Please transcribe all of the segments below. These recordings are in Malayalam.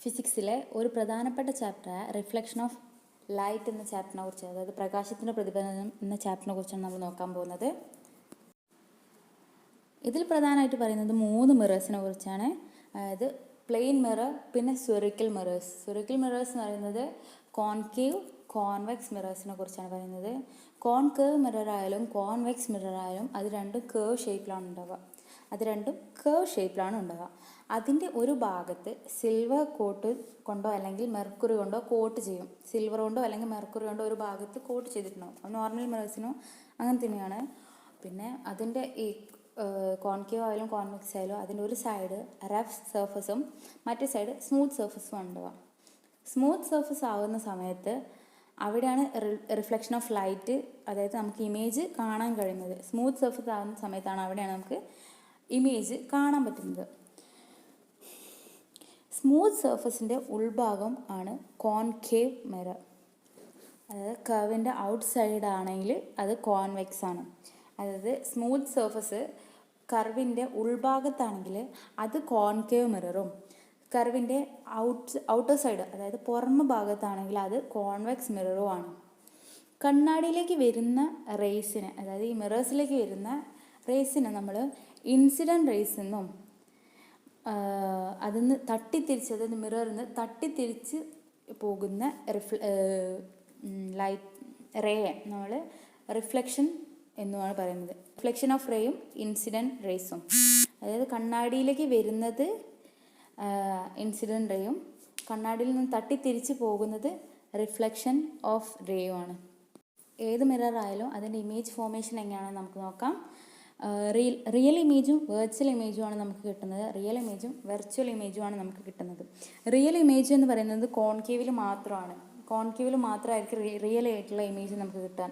ഫിസിക്സിലെ ഒരു പ്രധാനപ്പെട്ട ചാപ്റ്ററായ റിഫ്ലക്ഷൻ ഓഫ് ലൈറ്റ് എന്ന ചാപ്റ്ററിനെ കുറിച്ച്, അതായത് പ്രകാശത്തിൻ്റെ പ്രതിഫലനം എന്ന ചാപ്റ്ററിനെ കുറിച്ചാണ് നമ്മൾ നോക്കാൻ പോകുന്നത്. ഇതിൽ പ്രധാനമായിട്ട് പറയുന്നത് 3 മിറേഴ്സിനെ കുറിച്ചാണ്. അതായത് പ്ലെയിൻ മിറർ, പിന്നെ സ്ഫെറിക്കൽ മിറേഴ്സ്. സ്ഫെറിക്കൽ മിറേഴ്സ് എന്ന് പറയുന്നത് കോൺകേവ്, കോൺവെക്സ് മിറേഴ്സിനെ കുറിച്ചാണ് പറയുന്നത്. കോൺകേവ് മിറർ ആയാലും കോൺവെക്സ് മിറർ ആയാലും അത് രണ്ടും കേവ് ഷേപ്പിലാണ് ഉണ്ടാവുക. അതിൻ്റെ ഒരു ഭാഗത്ത് സിൽവർ കോട്ട് കൊണ്ടോ അല്ലെങ്കിൽ മെർക്കുറി കൊണ്ടോ കോട്ട് ചെയ്യും. സിൽവർ കൊണ്ടോ അല്ലെങ്കിൽ മെർക്കുറി കൊണ്ടോ ഒരു ഭാഗത്ത് കോട്ട് ചെയ്തിട്ടുണ്ടാവും. അത് നോർമൽ മിറേഴ്സിനും അങ്ങനെ തന്നെയാണ്. പിന്നെ അതിൻ്റെ ഈ കോൺകേവ് ആയാലും കോൺവെക്സ് ആയാലും അതിൻ്റെ ഒരു സൈഡ് റഫ് സർഫസും മറ്റേ സൈഡ് സ്മൂത്ത് സർഫസും ഉണ്ടാവുക. സ്മൂത്ത് സർഫസ് ആവുന്ന സമയത്ത് അവിടെയാണ് റിഫ്ലക്ഷൻ ഓഫ് ലൈറ്റ്, അതായത് നമുക്ക് ഇമേജ് കാണാൻ കഴിയുന്നത്. സ്മൂത്ത് സർഫസ് ആവുന്ന സമയത്താണ് അവിടെയാണ് നമുക്ക് ഇമേജ് കാണാൻ പറ്റുന്നത്. സ്മൂത്ത് സർഫസിൻ്റെ ഉൾഭാഗം ആണ് കോൺകേവ് മിറർ. അതായത് കർവിൻ്റെ ഔട്ട് സൈഡ് ആണെങ്കിൽ അത് കോൺവെക്സ് ആണ്. അതായത് സ്മൂത്ത് സർഫസ് കർവിൻ്റെ ഉൾഭാഗത്താണെങ്കിൽ അത് കോൺകേവ് മിററും, കർവിൻ്റെ ഔട്ടർ സൈഡ് അതായത് പുറമെ ഭാഗത്താണെങ്കിൽ അത് കോൺവെക്സ് മിററും ആണ്. കണ്ണാടിയിലേക്ക് വരുന്ന റേസിന്, അതായത് ഈ മിറേഴ്സിലേക്ക് വരുന്ന റേസിന് നമ്മൾ ഇൻസിഡൻറ്റ് റേസ് എന്നും, അതിന്ന് തട്ടിത്തിരിച്ച്, അതായത് മിററിൽ നിന്ന് തട്ടിത്തിരിച്ച് പോകുന്ന ലൈറ്റ് റേയെ നമ്മൾ റിഫ്ലക്ഷൻ എന്നുമാണ് പറയുന്നത്. റിഫ്ലക്ഷൻ ഓഫ് റേയും ഇൻസിഡൻറ്റ് റേസും, അതായത് കണ്ണാടിയിലേക്ക് വരുന്നത് ഇൻസിഡൻറ്റ് റേയും കണ്ണാടിയിൽ നിന്ന് തട്ടിത്തിരിച്ച് പോകുന്നത് റിഫ്ലക്ഷൻ ഓഫ് റേയുമാണ്. ഏത് മിറർ ആയാലും അതിൻ്റെ ഇമേജ് ഫോർമേഷൻ എങ്ങനെയാണെന്ന് നമുക്ക് നോക്കാം. റിയൽ ഇമേജും വെർച്വൽ ഇമേജുമാണ് നമുക്ക് കിട്ടുന്നത്. റിയൽ ഇമേജും വെർച്വൽ ഇമേജുമാണ് നമുക്ക് കിട്ടുന്നത്. റിയൽ ഇമേജ് എന്ന് പറയുന്നത് കോൺകേവിൽ മാത്രമായിരിക്കും റിയൽ ആയിട്ടുള്ള ഇമേജ് നമുക്ക് കിട്ടാൻ.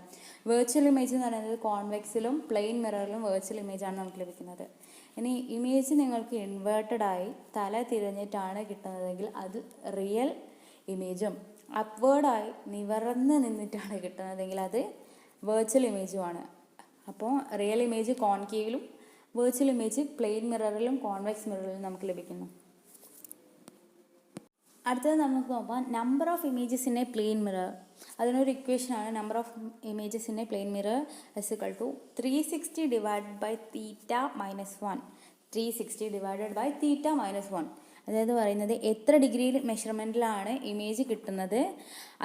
വെർച്വൽ ഇമേജ് എന്ന് പറയുന്നത് കോൺവെക്സിലും പ്ലെയിൻ മിററിലും വെർച്വൽ ഇമേജാണ് നമുക്ക് ലഭിക്കുന്നത്. ഇനി ഇമേജ് നിങ്ങൾക്ക് ഇൻവേർട്ടഡായി തല തിരിഞ്ഞിട്ടാണ് കിട്ടുന്നതെങ്കിൽ അത് റിയൽ ഇമേജും, അപ്വേർഡായി നിവർന്ന് നിന്നിട്ടാണ് കിട്ടുന്നതെങ്കിൽ അത് വെർച്വൽ ഇമേജുമാണ്. അപ്പോൾ റിയൽ ഇമേജ് കോൺകേവിലും വെർച്വൽ ഇമേജ് പ്ലെയിൻ മിററിലും കോൺവെക്സ് മിററിലും നമുക്ക് ലഭിക്കുന്നു. അടുത്തത് നമുക്ക് നോക്കാം number of images in a plane mirror. അതിനൊരു ഇക്വേഷനാണ് number of images in a plane mirror = 360 divided by theta minus 1. 360 divided by theta minus 1. അതായത് പറയുന്നത് എത്ര ഡിഗ്രി മെഷർമെൻറ്റിലാണ് ഇമേജ് കിട്ടുന്നത്,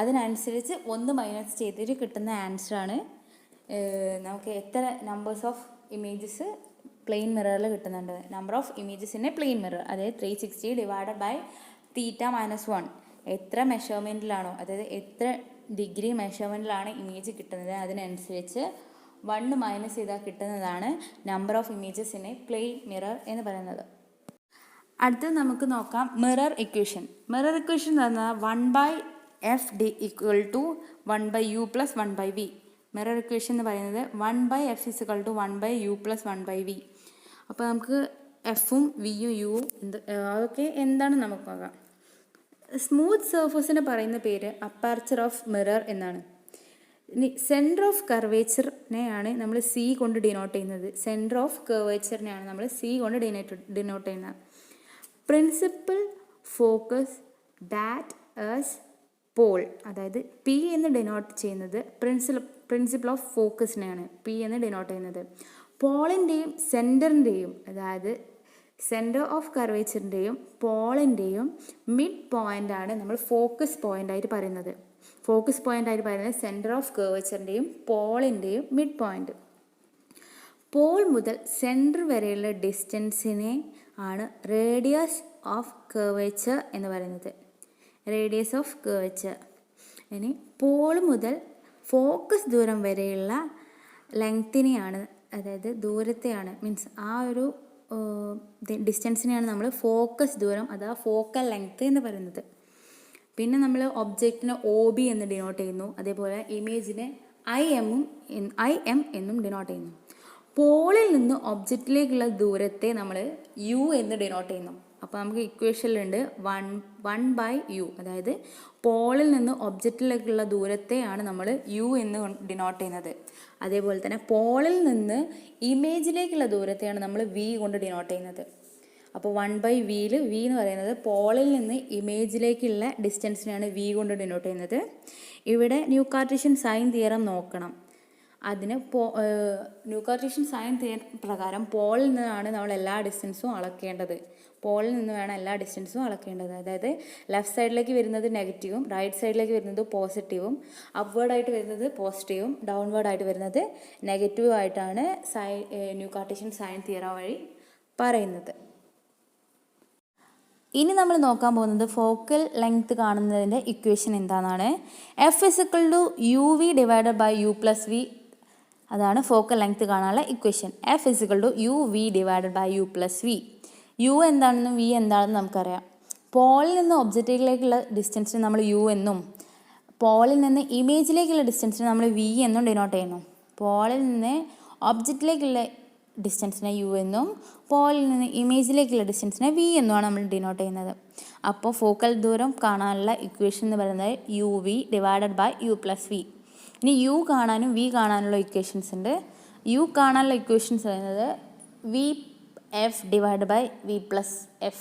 അതിനനുസരിച്ച് 1 മൈനസ് ചെയ്തിട്ട് കിട്ടുന്ന ആൻസറാണ് നമുക്ക് എത്ര നമ്പേഴ്സ് ഓഫ് ഇമേജസ് പ്ലെയിൻ മിററിൽ കിട്ടുന്നുണ്ട്. Number of images in a plane mirror, അതായത് 360 ഡിവൈഡഡ് ബൈ തീറ്റ മൈനസ് 1. എത്ര മെഷർമെൻറ്റിലാണോ, അതായത് എത്ര ഡിഗ്രി മെഷർമെൻറ്റിലാണ് ഇമേജ് കിട്ടുന്നത് അതിനനുസരിച്ച് 1 മൈനസ് ചെയ്താൽ കിട്ടുന്നതാണ് number of images in a plane mirror എന്ന് പറയുന്നത്. അടുത്തത് നമുക്ക് നോക്കാം മിറർ ഇക്വേഷൻ. മിറർ ഇക്വേഷൻ എന്ന് പറഞ്ഞാൽ 1/f = 1/u + 1/v. Mirror equation എന്ന് പറയുന്നത് 1/f = 1/u + 1/v. അപ്പോൾ നമുക്ക് എഫും വിയും യുവും അതൊക്കെ എന്താണെന്ന് നമുക്ക് നോക്കാം. സ്മൂത്ത് സർഫസിന് പറയുന്ന പേര് അപ്പർച്ചർ ഓഫ് മിറർ എന്നാണ്. ഇനി സെൻറ്റർ ഓഫ് കർവേച്ചറിനെയാണ് നമ്മൾ സി കൊണ്ട് ഡിനോട്ട് ചെയ്യുന്നത്. സെൻറ്റർ ഓഫ് കർവേച്ചറിനെയാണ് നമ്മൾ സി കൊണ്ട് ഡിനോട്ട് ചെയ്യുന്നത്. Principal focus that as pole, അതായത് പി എന്ന് ഡിനോട്ട് ചെയ്യുന്നത് പ്രിൻസിപ്പിൾ ഓഫ് ഫോക്കസിനെയാണ് പി എന്ന് ഡിനോട്ട് ചെയ്യുന്നത്. പോളിൻ്റെയും സെൻറ്ററിൻ്റെയും, അതായത് സെൻറ്റർ ഓഫ് കർവേച്ചറിൻ്റെയും പോളിൻ്റെയും മിഡ് പോയിൻ്റാണ് നമ്മൾ ഫോക്കസ് പോയിൻ്റായിട്ട് പറയുന്നത്. ഫോക്കസ് പോയിൻ്റായിട്ട് പറയുന്നത് സെൻറ്റർ ഓഫ് കർവേച്ചറിൻ്റെയും പോളിൻ്റെയും മിഡ് പോയിൻ്റ്. പോൾ മുതൽ സെൻറ്റർ വരെയുള്ള ഡിസ്റ്റൻസിനെ ആണ് റേഡിയസ് ഓഫ് കർവേച്ചർ എന്ന് പറയുന്നത്. Radius of curvature. ഇനി പോൾ മുതൽ ഫോക്കസ് ദൂരം വരെയുള്ള ലെങ്തിനെയാണ്, അതായത് ദൂരത്തെയാണ്, മീൻസ് ആ ഒരു ഡിസ്റ്റൻസിനെയാണ് നമ്മൾ ഫോക്കസ് ദൂരം അഥവാ ഫോക്കൽ ലെങ്ത് എന്ന് പറയുന്നത്. പിന്നെ നമ്മൾ ഒബ്ജക്റ്റിനെ OB എന്ന് ഡിനോട്ട് ചെയ്യുന്നു. അതേപോലെ ഇമേജിനെ IM എന്നും ഡിനോട്ട് ചെയ്യുന്നു. പോളിൽ നിന്ന് ഒബ്ജക്റ്റിലേക്കുള്ള ദൂരത്തെ നമ്മൾ U എന്ന് ഡിനോട്ട് ചെയ്യുന്നു. അപ്പോൾ നമുക്ക് ഇക്വേഷനിലുണ്ട് 1/u, അതായത് പോളിൽ നിന്ന് ഒബ്ജക്റ്റിലേക്കുള്ള ദൂരത്തെയാണ് നമ്മൾ U എന്ന് ഡിനോട്ട് ചെയ്യുന്നത്. അതേപോലെ തന്നെ പോളിൽ നിന്ന് ഇമേജിലേക്കുള്ള ദൂരത്തെയാണ് നമ്മൾ V കൊണ്ട് ഡിനോട്ട് ചെയ്യുന്നത്. അപ്പോൾ 1/v v എന്ന് പറയുന്നത് പോളിൽ നിന്ന് ഇമേജിലേക്കുള്ള ഡിസ്റ്റൻസിനെയാണ് v കൊണ്ട് ഡിനോട്ട് ചെയ്യുന്നത്. ഇവിടെ ന്യൂ കാർട്ടീഷ്യൻ സൈൻ തിയറം നോക്കണം. അതിന് ന്യൂ കാർട്ടീഷ്യൻ സൈൻ തിയറം പ്രകാരം പോളിൽ നിന്നാണ് നമ്മൾ എല്ലാ ഡിസ്റ്റൻസും അളക്കേണ്ടത്. പോളിൽ നിന്ന് വേണം എല്ലാ ഡിസ്റ്റൻസും അളക്കേണ്ടത്. അതായത് ലെഫ്റ്റ് സൈഡിലേക്ക് വരുന്നത് നെഗറ്റീവും റൈറ്റ് സൈഡിലേക്ക് വരുന്നത് പോസിറ്റീവും അപ്വേർഡായിട്ട് വരുന്നത് പോസിറ്റീവും ഡൗൺവേർഡായിട്ട് വരുന്നത് നെഗറ്റീവും ആയിട്ടാണ് ന്യൂ കാർട്ടീഷ്യൻ സൈൻ തിയറം വഴി പറയുന്നത്. ഇനി നമ്മൾ നോക്കാൻ പോകുന്നത് ഫോക്കൽ ലെങ്ത് കാണുന്നതിൻ്റെ ഇക്വേഷൻ എന്താണെന്നാണ്. F = uv divided by u + v. അതാണ് ഫോക്കൽ ലെങ്ത് കാണാനുള്ള equation. F = uv divided by u + v. u എന്താണെന്നും v എന്താണെന്നും നമുക്കറിയാം. പോളിൽ നിന്ന് ഒബ്ജക്റ്റിലേക്കുള്ള ഡിസ്റ്റൻസിന് നമ്മൾ u എന്നും പോളിൽ നിന്ന് ഇമേജിലേക്കുള്ള ഡിസ്റ്റൻസിന് നമ്മൾ v എന്നും ഡിനോട്ട് ചെയ്യുന്നു. പോളിൽ നിന്ന് ഒബ്ജക്റ്റിലേക്കുള്ള ഡിസ്റ്റൻസിനെ u എന്നും പോളിൽ നിന്ന് ഇമേജിലേക്കുള്ള ഡിസ്റ്റൻസിനെ v എന്നുമാണ് നമ്മൾ ഡിനോട്ട് ചെയ്യുന്നത്. അപ്പോൾ ഫോക്കൽ ദൂരം കാണാനുള്ള ഇക്വേഷൻ എന്ന് പറയുന്നത് uv divided by u + v. ഇനി u കാണാനും v കാണാനുള്ള ഇക്വേഷൻസ് ഉണ്ട്. u കാണാനുള്ള ഇക്വേഷൻസ് പറയുന്നത് vf divide by v + f.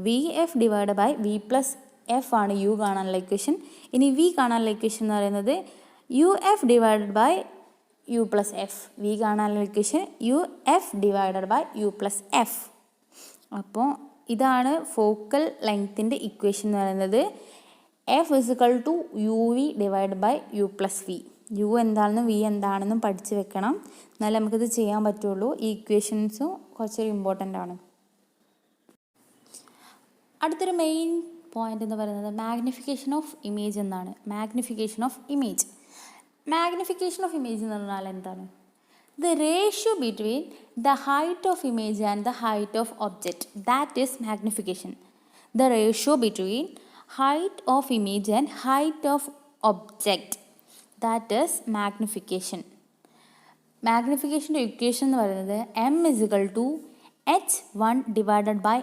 vf divide by v + f ആണ് u കാണാനുള്ള ഇക്വേഷൻ. ഇനി v കാണാനുള്ള ഇക്വേഷൻ എന്ന് പറയുന്നത് uf divided by u + f. v കാണാനുള്ള equation uf divided by u + f. അപ്പോൾ ഇതാണ് ഫോക്കൽ ലെങ്ത്തിൻ്റെ ഇക്വേഷൻ എന്ന് പറയുന്നത്. F = uv divide by u + v. u എന്താണെന്നും v എന്താണെന്നും പഠിച്ചു വെക്കണം, എന്നാലേ നമുക്കിത് ചെയ്യാൻ പറ്റുള്ളൂ. ഈ ഇക്വേഷൻസും കുറച്ചൊരു ഇമ്പോർട്ടൻ്റ് ആണ്. അടുത്തൊരു മെയിൻ പോയിന്റ് എന്ന് പറയുന്നത് മാഗ്നിഫിക്കേഷൻ ഓഫ് ഇമേജ് എന്നാണ്. മാഗ്നിഫിക്കേഷൻ ഓഫ് ഇമേജ് എന്ന് പറഞ്ഞാൽ എന്താണ്? The ratio between the height of image and the height of object, that is magnification. The ratio between height of image and height of object, that is magnification. മാഗ്നിഫിക്കേഷൻ്റെ ഇക്വേഷൻ എന്ന് പറയുന്നത് m = h1 divided by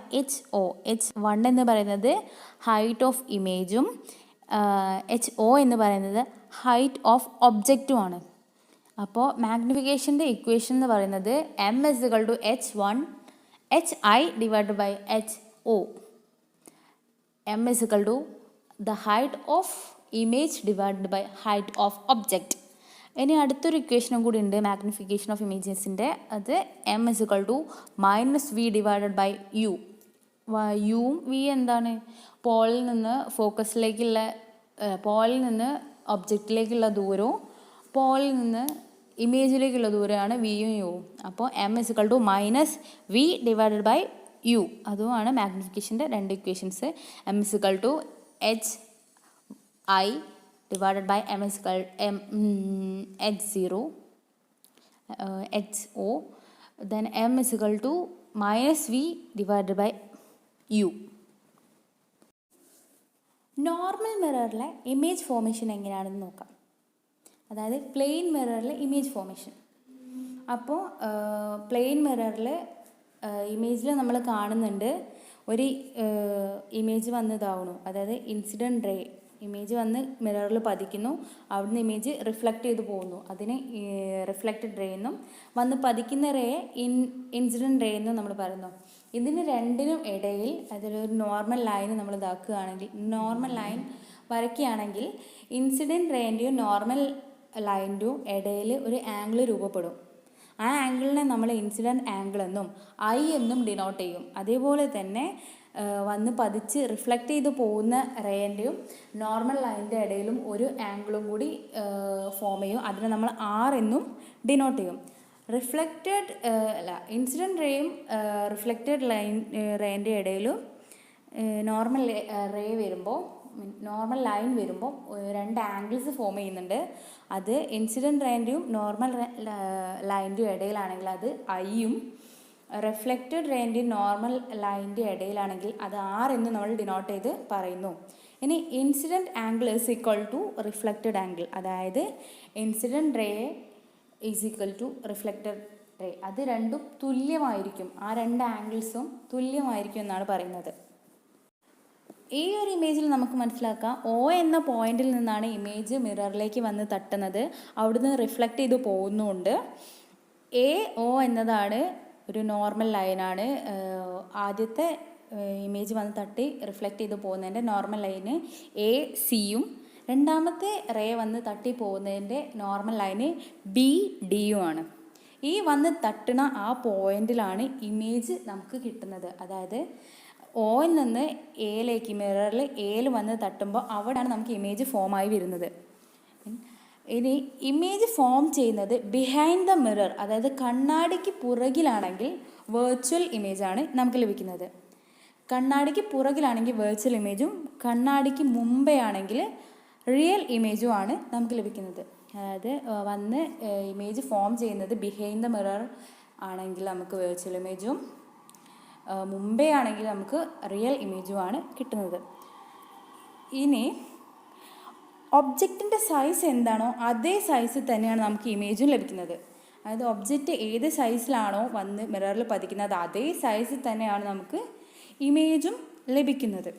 ho. h1 എന്ന് പറയുന്നത് ഹൈറ്റ് ഓഫ് ഇമേജും ho എന്ന് പറയുന്നത് ഹൈറ്റ് ഓഫ് ഒബ്ജക്റ്റുമാണ്. അപ്പോൾ മാഗ്നിഫിക്കേഷൻ്റെ ഇക്വേഷൻ എന്ന് പറയുന്നത് m = hi divided by ho. m = the height of image divided by height of object. ഇനി അടുത്തൊരു ഇക്വേഷനും കൂടി ഉണ്ട് മാഗ്നിഫിക്കേഷൻ ഓഫ് ഇമേജസിൻ്റെ. അത് m = -v divided by u. യും v എന്താണ്? പോളിൽ നിന്ന് ഫോക്കസിലേക്കുള്ള പോളിൽ നിന്ന് ഒബ്ജക്റ്റിലേക്കുള്ള ദൂരവും പോളിൽ നിന്ന് ഇമേജിലേക്കുള്ള ദൂരമാണ് വിയും യുവും. അപ്പോൾ m = -v divided by u. അതുമാണ് മാഗ്നിഫിക്കേഷൻ്റെ രണ്ട് equations. m = hi divided by h0 then m = -v divided by u. Normal മിററിലെ ഇമേജ് ഫോർമേഷൻ എങ്ങനെയാണെന്ന് നോക്കാം. അതായത് പ്ലെയിൻ മിററിലെ ഇമേജ് ഫോർമേഷൻ. അപ്പോൾ പ്ലെയിൻ മിററിൽ ഇമേജിൽ നമ്മൾ കാണുന്നുണ്ട് ഒരു ഇമേജ് വന്നതാവണു. അതായത് ഇൻസിഡൻറ്റ് റേ ഇമേജ് വന്ന് മിററിൽ പതിക്കുന്നു, അവിടുന്ന് ഇമേജ് റിഫ്ലക്റ്റ് ചെയ്ത് പോകുന്നു. അതിന് റിഫ്ലക്റ്റഡ് റേ എന്നും വന്ന് പതിക്കുന്ന റേയെ ഇൻസിഡൻറ്റ് റേ എന്നും നമ്മൾ പറയുന്നു. ഇതിന് രണ്ടിനും ഇടയിൽ അതിലൊരു നോർമൽ ലൈൻ നമ്മൾ ഇതാക്കുകയാണെങ്കിൽ, നോർമൽ ലൈൻ വരയ്ക്കുകയാണെങ്കിൽ ഇൻസിഡൻറ്റ് റേൻ്റെയും നോർമൽ ലൈൻ്റെയും ഇടയിൽ ഒരു ആംഗിൾ രൂപപ്പെടും. ആ ആംഗിളിനെ നമ്മൾ ഇൻസിഡൻറ്റ് ആംഗിൾ എന്നും ഐ എന്നും ഡിനോട്ട് ചെയ്യും. അതേപോലെ തന്നെ വന്ന് പതിച്ച് റിഫ്ലക്റ്റ് ചെയ്ത് പോകുന്ന റേൻ്റെയും നോർമൽ ലൈനിൻ്റെ ഇടയിലും ഒരു ആംഗിളും കൂടി ഫോം ചെയ്യും. അതിനെ നമ്മൾ ആർ എന്നും ഡിനോട്ട് ചെയ്യും. റിഫ്ലക്റ്റഡ് ഇൻസിഡൻറ്റ് റേയും റിഫ്ലക്റ്റഡ് റേൻ്റെ ഇടയിലും നോർമൽ റേ വരുമ്പോൾ നോർമൽ ലൈൻ വരുമ്പോൾ രണ്ട് ആംഗിൾസ് ഫോം ചെയ്യുന്നുണ്ട്. അത് ഇൻസിഡൻറ്റ് റേൻ്റെയും നോർമൽ ലൈൻ്റെയും ഇടയിലാണെങ്കിൽ അത് ഐയും, റിഫ്ലക്റ്റഡ് റേൻ്റെയും നോർമൽ ലൈൻ്റെ ഇടയിലാണെങ്കിൽ അത് ആർ എന്ന് നമ്മൾ ഡിനോട്ട് ചെയ്ത് പറയുന്നു. ഇനി incident angle is equal to reflected angle. അതായത് incident ray is equal to reflected ray. അത് രണ്ടും തുല്യമായിരിക്കും, ആ രണ്ട് ആംഗിൾസും തുല്യമായിരിക്കും എന്നാണ് പറയുന്നത്. ഈ ഒരു ഇമേജിൽ നമുക്ക് മനസ്സിലാക്കാം O എന്ന പോയിന്റിൽ നിന്നാണ് ഇമേജ് മിററിലേക്ക് വന്ന് തട്ടുന്നത്, അവിടുന്ന് റിഫ്ലക്റ്റ് ചെയ്ത് പോകുന്നുണ്ട്. AO എന്നതാണ് ഒരു നോർമൽ ലൈനാണ്. ആദ്യത്തെ ഇമേജ് വന്ന് തട്ടി റിഫ്ലക്റ്റ് ചെയ്ത് പോകുന്നതിൻ്റെ നോർമൽ ലൈന് എ സിയും രണ്ടാമത്തെ റേ വന്ന് തട്ടി പോകുന്നതിൻ്റെ നോർമൽ ലൈന് ബി ഡിയും ആണ്. ഈ വന്ന് തട്ടുന്ന ആ പോയിന്റിലാണ് ഇമേജ് നമുക്ക് കിട്ടുന്നത്. അതായത് ഓയിൽ നിന്ന് എയിലേക്ക് മിററിൽ എയിൽ വന്ന് തട്ടുമ്പോൾ അവിടെയാണ് നമുക്ക് ഇമേജ് ഫോമായി വരുന്നത്. ഇനി ഇമേജ് ഫോം ചെയ്യുന്നത് ബിഹൈൻഡ് ദ മിറർ, അതായത് കണ്ണാടിക്ക് പുറകിലാണെങ്കിൽ വെർച്വൽ ഇമേജാണ് നമുക്ക് ലഭിക്കുന്നത്. കണ്ണാടിക്ക് പുറകിലാണെങ്കിൽ വെർച്വൽ ഇമേജും കണ്ണാടിക്ക് മുമ്പേ ആണെങ്കിൽ റിയൽ ഇമേജും ആണ് നമുക്ക് ലഭിക്കുന്നത്. അതായത് വന്ന് ഇമേജ് ഫോം ചെയ്യുന്നത് ബിഹൈൻഡ് ദ മിറർ ആണെങ്കിൽ നമുക്ക് വെർച്വൽ ഇമേജും മുമ്പേ ആണെങ്കിൽ നമുക്ക് റിയൽ ഇമേജും ആണ് കിട്ടുന്നത്. ഇനി ഒബ്ജക്റ്റിൻ്റെ സൈസ് എന്താണോ അതേ സൈസിൽ തന്നെയാണ് നമുക്ക് ഇമേജും ലഭിക്കുന്നത്. അതായത് ഒബ്ജക്റ്റ് ഏത് സൈസിലാണോ വന്ന് മിററിൽ പതിക്കുന്നത് അതേ സൈസിൽ തന്നെയാണ് നമുക്ക് ഇമേജും ലഭിക്കുന്നത്.